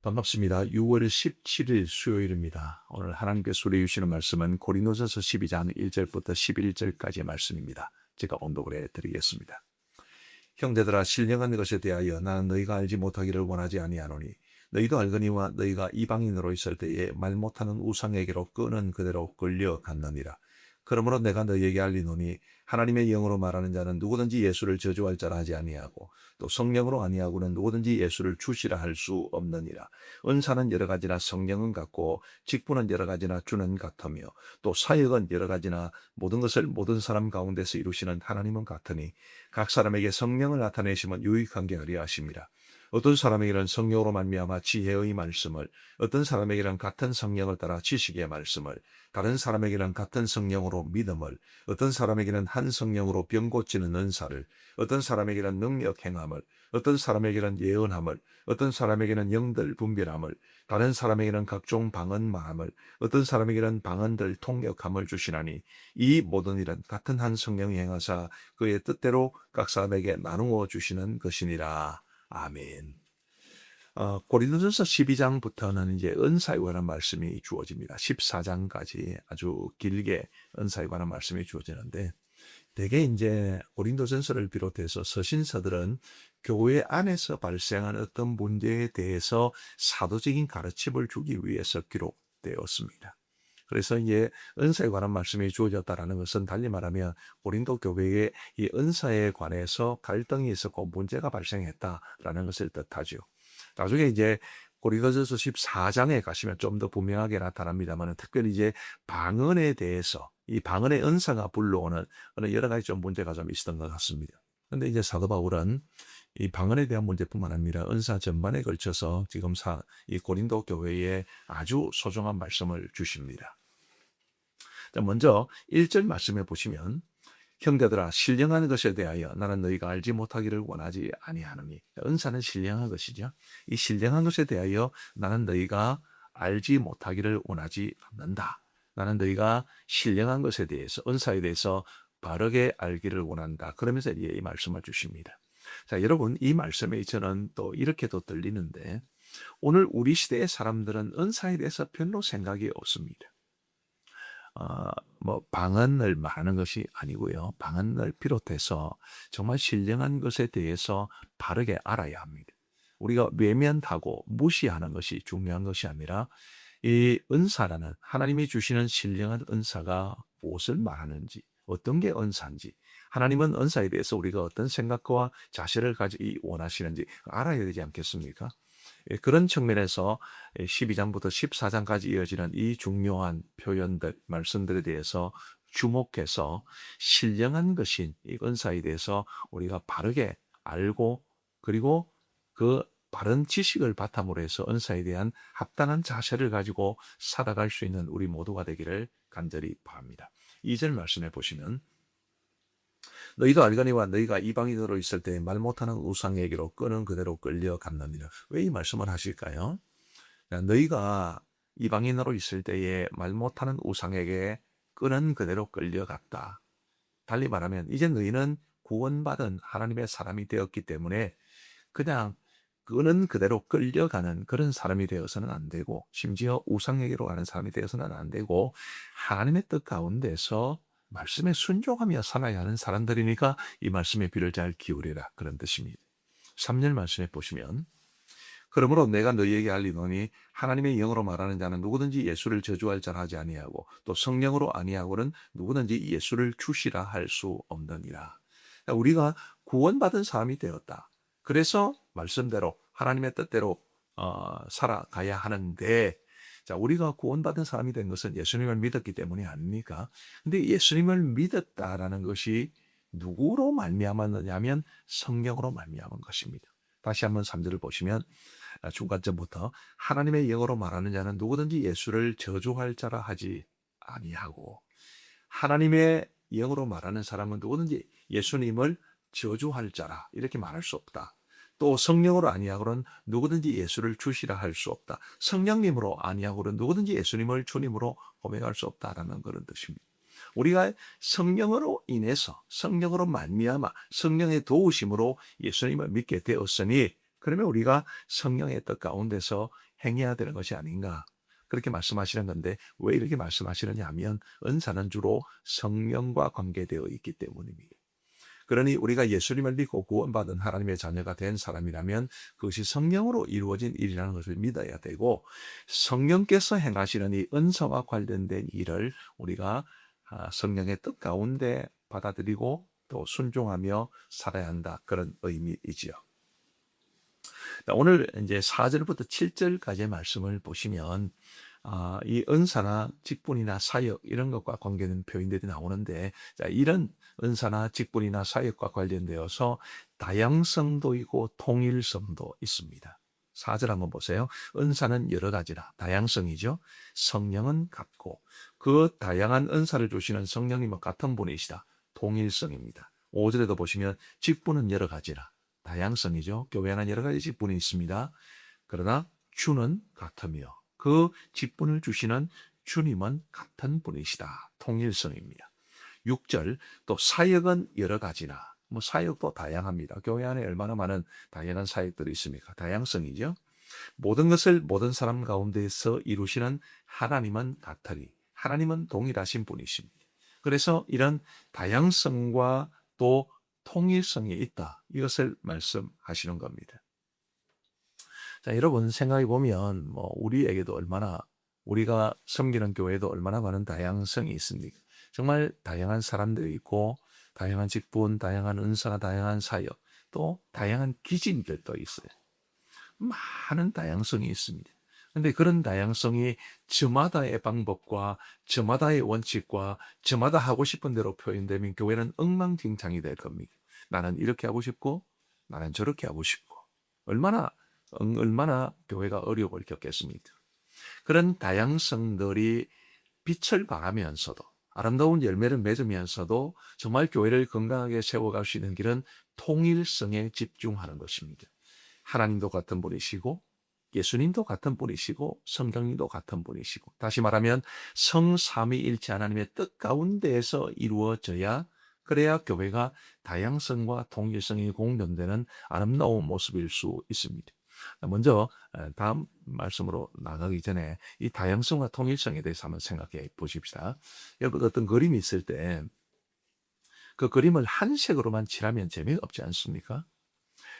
반갑습니다. 6월 17일 수요일입니다. 오늘 하나님께서 우리에게 주시는 말씀은 고린도전서 12장 1절부터 11절까지의 말씀입니다. 제가 언독을 해드리겠습니다. 형제들아, 신령한 것에 대하여 나는 너희가 알지 못하기를 원하지 아니하노니 너희도 알거니와 너희가 이방인으로 있을 때에 말 못하는 우상에게로 끄는 그대로 끌려갔느니라. 그러므로 내가 너희에게 알리노니 하나님의 영으로 말하는 자는 누구든지 예수를 저주할 자라 하지 아니하고 또 성령으로 아니하고는 누구든지 예수를 주시라 할 수 없느니라. 은사는 여러 가지나 성령은 같고 직분은 여러 가지나 주는 같으며 또 사역은 여러 가지나 모든 것을 모든 사람 가운데서 이루시는 하나님은 같으니 각 사람에게 성령을 나타내시면 유익한 게 아니하심이라. 어떤 사람에게는 성령으로 말미암아 지혜의 말씀을, 어떤 사람에게는 같은 성령을 따라 지식의 말씀을, 다른 사람에게는 같은 성령으로 믿음을, 어떤 사람에게는 한 성령으로 병 고치는 은사를, 어떤 사람에게는 능력 행함을, 어떤 사람에게는 예언함을, 어떤 사람에게는 영들 분별함을, 다른 사람에게는 각종 방언 마함을, 어떤 사람에게는 방언들 통역함을 주시나니 이 모든 일은 같은 한 성령이 행하사 그의 뜻대로 각 사람에게 나누어 주시는 것이니라. 아멘. 고린도전서 12장부터는 이제 은사에 관한 말씀이 주어집니다. 14장까지 아주 길게 은사에 관한 말씀이 주어지는데, 대개 이제 고린도전서를 비롯해서 서신서들은 교회 안에서 발생한 어떤 문제에 대해서 사도적인 가르침을 주기 위해서 기록되었습니다. 그래서 이제 은사에 관한 말씀이 주어졌다라는 것은 달리 말하면 고린도 교회에 이 은사에 관해서 갈등이 있었고 문제가 발생했다라는 것을 뜻하죠. 나중에 이제 고린도전서 14장에 가시면 좀 더 분명하게 나타납니다만, 특별히 이제 방언에 대해서 이 방언의 은사가 불러오는 여러 가지 좀 문제가 좀 있었던 것 같습니다. 그런데 이제 사도 바울은 이 방언에 대한 문제뿐만 아니라 은사 전반에 걸쳐서 지금 이 고린도 교회에 아주 소중한 말씀을 주십니다. 자, 먼저 1절 말씀해 보시면, 형제들아, 신령한 것에 대하여 나는 너희가 알지 못하기를 원하지 아니하노니. 은사는 신령한 것이죠. 이 신령한 것에 대하여 나는 너희가 알지 못하기를 원하지 않는다. 나는 너희가 신령한 것에 대해서, 은사에 대해서 바르게 알기를 원한다. 그러면서 이 말씀을 주십니다. 자, 여러분, 이 말씀에 저는 또 이렇게도 들리는데, 오늘 우리 시대의 사람들은 은사에 대해서 별로 생각이 없습니다. 방언을 말하는 것이 아니고요. 방언을 비롯해서 정말 신령한 것에 대해서 바르게 알아야 합니다. 우리가 외면하고 무시하는 것이 중요한 것이 아니라, 이 은사라는 하나님이 주시는 신령한 은사가 무엇을 말하는지, 어떤 게 은사인지, 하나님은 은사에 대해서 우리가 어떤 생각과 자세를 가지기 원하시는지 알아야 되지 않겠습니까? 그런 측면에서 12장부터 14장까지 이어지는 이 중요한 표현들, 말씀들에 대해서 주목해서 신령한 것인 이 은사에 대해서 우리가 바르게 알고, 그리고 그 바른 지식을 바탕으로 해서 은사에 대한 합당한 자세를 가지고 살아갈 수 있는 우리 모두가 되기를 간절히 바랍니다. 2절 말씀해 보시면, 너희도 알거니와 너희가 이방인으로 있을 때 말 못하는 우상에게로 끄는 그대로 끌려갔느니라. 왜 이 말씀을 하실까요? 너희가 이방인으로 있을 때에 말 못하는 우상에게 끄는 그대로 끌려갔다. 달리 말하면 이제 너희는 구원받은 하나님의 사람이 되었기 때문에 그냥 끄는 그대로 끌려가는 그런 사람이 되어서는 안 되고, 심지어 우상에게로 가는 사람이 되어서는 안 되고, 하나님의 뜻 가운데서 말씀에 순종하며 살아야 하는 사람들이니까 이 말씀에 귀를 잘 기울이라, 그런 뜻입니다. 3절 말씀에 보시면, 그러므로 내가 너희에게 알리노니 하나님의 영으로 말하는 자는 누구든지 예수를 저주할 자라 하지 아니하고 또 성령으로 아니하고는 누구든지 예수를 주시라 할 수 없느니라. 우리가 구원받은 사람이 되었다. 그래서 말씀대로 하나님의 뜻대로 살아가야 하는데, 자, 우리가 구원받은 사람이 된 것은 예수님을 믿었기 때문이 아닙니까? 근데 예수님을 믿었다라는 것이 누구로 말미암았느냐면 성령으로 말미암은 것입니다. 다시 한번 3절을 보시면, 중간점부터 하나님의 영으로 말하는 자는 누구든지 예수를 저주할 자라 하지 아니하고, 하나님의 영으로 말하는 사람은 누구든지 예수님을 저주할 자라 이렇게 말할 수 없다. 또 성령으로 아니하고는 누구든지 예수를 주시라 할 수 없다. 성령님으로 아니하고는 누구든지 예수님을 주님으로 고백할 수 없다라는 그런 뜻입니다. 우리가 성령으로 인해서, 성령으로 말미암아 성령의 도우심으로 예수님을 믿게 되었으니 그러면 우리가 성령의 뜻 가운데서 행해야 되는 것이 아닌가? 그렇게 말씀하시는 건데 왜 이렇게 말씀하시느냐 하면 은사는 주로 성령과 관계되어 있기 때문입니다. 그러니 우리가 예수님을 믿고 구원받은 하나님의 자녀가 된 사람이라면 그것이 성령으로 이루어진 일이라는 것을 믿어야 되고 성령께서 행하시는 이 은사와 관련된 일을 우리가 성령의 뜻 가운데 받아들이고 또 순종하며 살아야 한다. 그런 의미이지요. 오늘 이제 4절부터 7절까지의 말씀을 보시면 이 은사나 직분이나 사역 이런 것과 관계된 표현들이 나오는데 이런 은사나 직분이나 사역과 관련되어서 다양성도 있고 통일성도 있습니다. 4절 한번 보세요. 은사는 여러 가지라 다양성이죠. 성령은 같고 그 다양한 은사를 주시는 성령님은 같은 분이시다. 통일성입니다. 5절에도 보시면 직분은 여러 가지라 다양성이죠. 교회 안에 여러 가지 직분이 있습니다. 그러나 주는 같으며 그 직분을 주시는 주님은 같은 분이시다. 통일성입니다. 6절 또 사역은 여러 가지나 사역도 다양합니다. 교회 안에 얼마나 많은 다양한 사역들이 있습니까? 다양성이죠. 모든 것을 모든 사람 가운데서 이루시는 하나님은 같으리. 하나님은 동일하신 분이십니다. 그래서 이런 다양성과 또 통일성이 있다. 이것을 말씀하시는 겁니다. 자, 여러분 생각해 보면 우리에게도 얼마나 우리가 섬기는 교회도 얼마나 많은 다양성이 있습니까? 정말 다양한 사람들이 있고 다양한 직분, 다양한 은사가 다양한 사역, 또 다양한 기질들도 있어요. 많은 다양성이 있습니다. 그런데 그런 다양성이 저마다의 방법과 저마다의 원칙과 저마다 하고 싶은 대로 표현되면 교회는 엉망진창이 될 겁니다. 나는 이렇게 하고 싶고 나는 저렇게 하고 싶고 얼마나 교회가 어려움을 겪겠습니까? 그런 다양성들이 빛을 발하면서도 아름다운 열매를 맺으면서도 정말 교회를 건강하게 세워갈 수 있는 길은 통일성에 집중하는 것입니다. 하나님도 같은 분이시고 예수님도 같은 분이시고 성경님도 같은 분이시고 다시 말하면 성삼위일체 하나님의 뜻 가운데에서 이루어져야 그래야 교회가 다양성과 통일성이 공존되는 아름다운 모습일 수 있습니다. 먼저 다음 말씀으로 나가기 전에 이 다양성과 통일성에 대해서 한번 생각해 보십시다. 여러분 어떤 그림이 있을 때 그 그림을 한 색으로만 칠하면 재미없지 않습니까?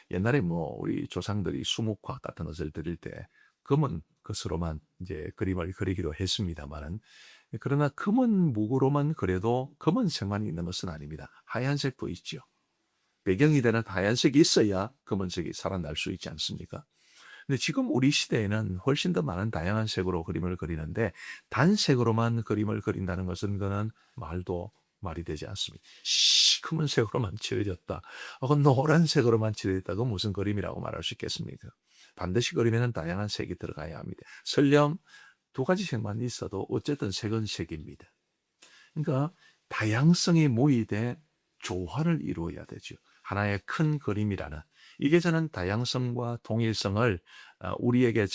옛날에 우리 조상들이 수묵화 같은 것을 드릴 때 검은 것으로만 이제 그림을 그리기로 했습니다만은 그러나 검은 묵으로만 그려도 검은색만 있는 것은 아닙니다. 하얀색도 있죠. 배경이 되는 하얀색이 있어야 검은색이 살아날 수 있지 않습니까? 근데 지금 우리 시대에는 훨씬 더 많은 다양한 색으로 그림을 그리는데 단색으로만 그림을 그린다는 것은 그는 말이 되지 않습니다. 시커먼 색으로만 칠해졌다. 노란색으로만 칠해졌다. 그건 무슨 그림이라고 말할 수 있겠습니까? 반드시 그림에는 다양한 색이 들어가야 합니다. 설령 두 가지 색만 있어도 어쨌든 색은 색입니다. 그러니까 다양성이 모이되 조화를 이루어야 되죠. 하나의 큰 그림이라는 이게 저는 다양성과 통일성을 우리에게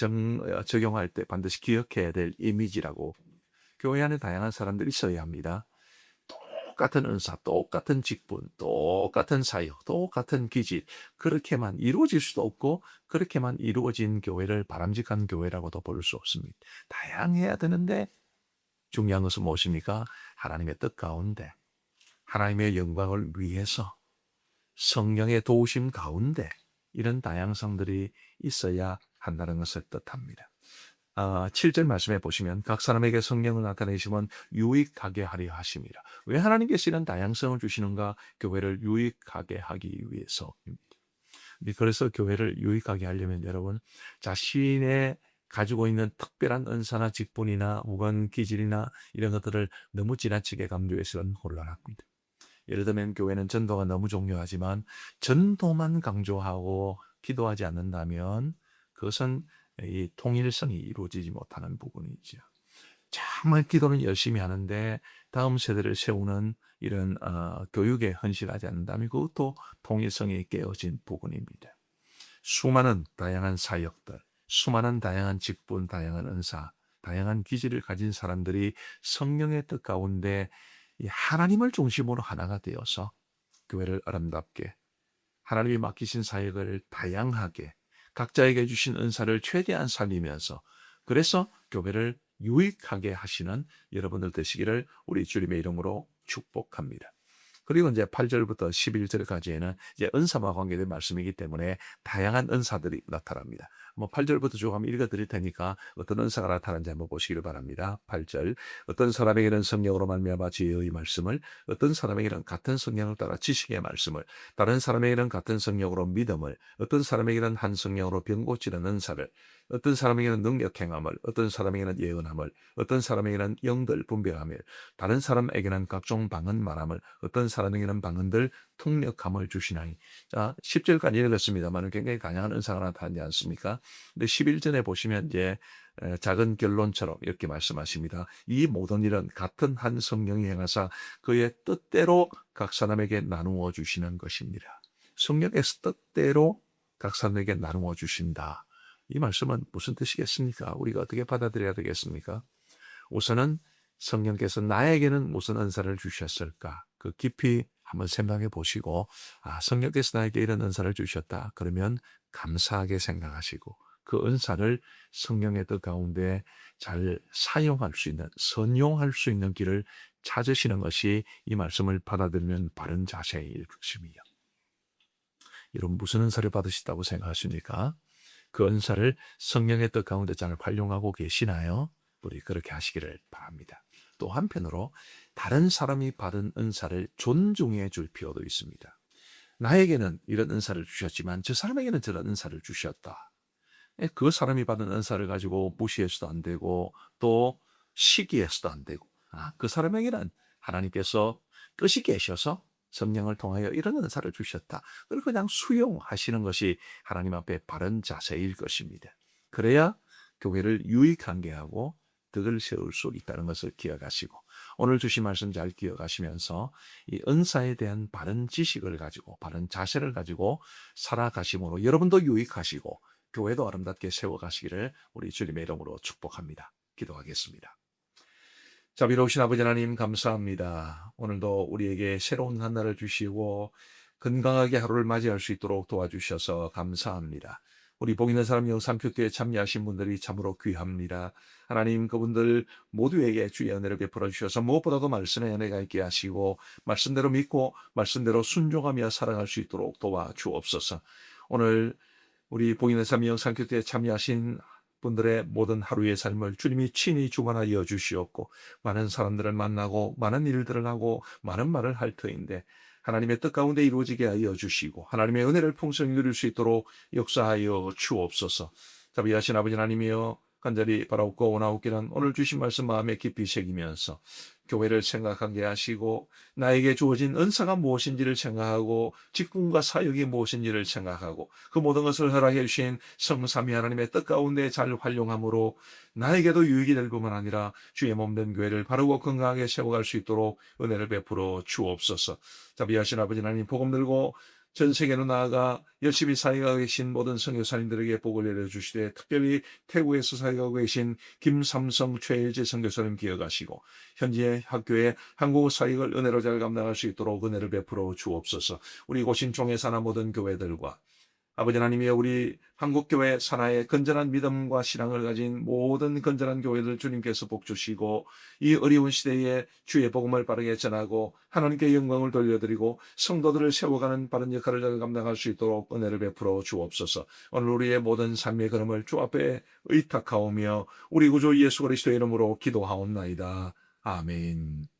적용할 때 반드시 기억해야 될 이미지라고. 교회 안에 다양한 사람들이 있어야 합니다. 똑같은 은사, 똑같은 직분, 똑같은 사역, 똑같은 기질 그렇게만 이루어질 수도 없고 그렇게만 이루어진 교회를 바람직한 교회라고도 볼 수 없습니다. 다양해야 되는데 중요한 것은 무엇입니까? 하나님의 뜻 가운데 하나님의 영광을 위해서 성령의 도우심 가운데 이런 다양성들이 있어야 한다는 것을 뜻합니다. 7절 말씀해 보시면 각 사람에게 성령을 나타내시면 유익하게 하려 하심이라. 왜 하나님께서 이런 다양성을 주시는가? 교회를 유익하게 하기 위해서입니다. 그래서 교회를 유익하게 하려면 여러분 자신의 가지고 있는 특별한 은사나 직분이나 혹은 기질이나 이런 것들을 너무 지나치게 강조해서는 곤란합니다. 예를 들면 교회는 전도가 너무 중요하지만 전도만 강조하고 기도하지 않는다면 그것은 이 통일성이 이루어지지 못하는 부분이죠. 정말 기도는 열심히 하는데 다음 세대를 세우는 이런 교육에 헌신하지 않는다면 그것도 통일성이 깨어진 부분입니다. 수많은 다양한 사역들, 수많은 다양한 직분, 다양한 은사, 다양한 기질을 가진 사람들이 성령의 뜻 가운데 하나님을 중심으로 하나가 되어서 교회를 아름답게 하나님이 맡기신 사역을 다양하게 각자에게 주신 은사를 최대한 살리면서 그래서 교회를 유익하게 하시는 여러분들 되시기를 우리 주님의 이름으로 축복합니다. 그리고 이제 8절부터 11절까지에는 이제 은사와 관계된 말씀이기 때문에 다양한 은사들이 나타납니다. 8절부터 쭉 한번 읽어 드릴 테니까 어떤 은사가 나타나는지 한번 보시기를 바랍니다. 8절. 어떤 사람에게는 성령으로 말미암아 지혜의 말씀을, 어떤 사람에게는 같은 성령을 따라 지식의 말씀을, 다른 사람에게는 같은 성령으로 믿음을, 어떤 사람에게는 한 성령으로 병 고치는 은사를, 어떤 사람에게는 능력 행함을, 어떤 사람에게는 예언함을, 어떤 사람에게는 영들 분별함을, 다른 사람에게는 각종 방언 말함을, 어떤 사람에게는 방언들 통역함을 주시나니. 자, 10절까지 읽었습니다만 굉장히 다양한 은사가 나타나지 않습니까? 근데 11절에 보시면 이제 작은 결론처럼 이렇게 말씀하십니다. 이 모든 일은 같은 한 성령이 행하사 그의 뜻대로 각 사람에게 나누어 주시는 것입니다. 성령의 뜻대로 각 사람에게 나누어 주신다. 이 말씀은 무슨 뜻이겠습니까? 우리가 어떻게 받아들여야 되겠습니까? 우선은 성령께서 나에게는 무슨 은사를 주셨을까? 그 깊이 한번 생각해 보시고, 성령께서 나에게 이런 은사를 주셨다. 그러면 감사하게 생각하시고, 그 은사를 성령의 뜻 가운데 잘 사용할 수 있는, 선용할 수 있는 길을 찾으시는 것이 이 말씀을 받아들이면 바른 자세일 것입니다. 여러분 무슨 은사를 받으셨다고 생각하십니까? 그 은사를 성령의 뜻 가운데 잘 활용하고 계시나요? 우리 그렇게 하시기를 바랍니다. 또 한편으로 다른 사람이 받은 은사를 존중해 줄 필요도 있습니다. 나에게는 이런 은사를 주셨지만 저 사람에게는 저런 은사를 주셨다. 그 사람이 받은 은사를 가지고 무시해서도 안 되고 또 시기해서도 안 되고 그 사람에게는 하나님께서 뜻이 계셔서 성령을 통하여 이런 은사를 주셨다. 그걸 그냥 수용하시는 것이 하나님 앞에 바른 자세일 것입니다. 그래야 교회를 유익하게 하고 덕을 세울 수 있다는 것을 기억하시고 오늘 주신 말씀 잘 기억하시면서 이 은사에 대한 바른 지식을 가지고 바른 자세를 가지고 살아가심으로 여러분도 유익하시고 교회도 아름답게 세워가시기를 우리 주님의 이름으로 축복합니다. 기도하겠습니다. 자비로우신 아버지 하나님 감사합니다. 오늘도 우리에게 새로운 한 날을 주시고 건강하게 하루를 맞이할 수 있도록 도와주셔서 감사합니다. 우리 복 있는 사람 영상교회에 참여하신 분들이 참으로 귀합니다. 하나님 그분들 모두에게 주의 은혜를 베풀어 주셔서 무엇보다도 말씀의 은혜가 있게 하시고 말씀대로 믿고 말씀대로 순종하며 살아갈 수 있도록 도와주옵소서. 오늘 우리 복 있는 사람 영상교회에 참여하신 분들의 모든 하루의 삶을 주님이 친히 주관하여 주시옵고 많은 사람들을 만나고 많은 일들을 하고 많은 말을 할 터인데 하나님의 뜻 가운데 이루어지게 하여 주시고 하나님의 은혜를 풍성히 누릴 수 있도록 역사하여 주옵소서. 자비하신 아버지 하나님이여 간절히 바라옵고 원하옵기는 오늘 주신 말씀 마음에 깊이 새기면서 교회를 생각하게 하시고 나에게 주어진 은사가 무엇인지를 생각하고 직분과 사역이 무엇인지를 생각하고 그 모든 것을 허락해 주신 성삼위 하나님의 뜻 가운데 잘 활용함으로 나에게도 유익이 될 뿐만 아니라 주의 몸된 교회를 바르고 건강하게 세워갈 수 있도록 은혜를 베풀어 주옵소서. 자비하신 아버지 하나님 복음 들고 전 세계로 나아가 열심히 사역하고 계신 모든 선교사님들에게 복을 내려주시되 특별히 태국에서 사역하고 계신 김삼성 최일재 선교사님 기억하시고 현재 학교에 한국어 사역을 은혜로 잘 감당할 수 있도록 은혜를 베풀어 주옵소서. 우리 고신총에 사는 모든 교회들과 아버지 하나님이여 우리 한국교회 산하의 건전한 믿음과 신앙을 가진 모든 건전한 교회들 주님께서 복주시고 이 어려운 시대에 주의 복음을 빠르게 전하고 하나님께 영광을 돌려드리고 성도들을 세워가는 바른 역할을 잘 감당할 수 있도록 은혜를 베풀어 주옵소서. 오늘 우리의 모든 삶의 걸음을 주 앞에 의탁하오며 우리 구주 예수 그리스도의 이름으로 기도하옵나이다. 아멘.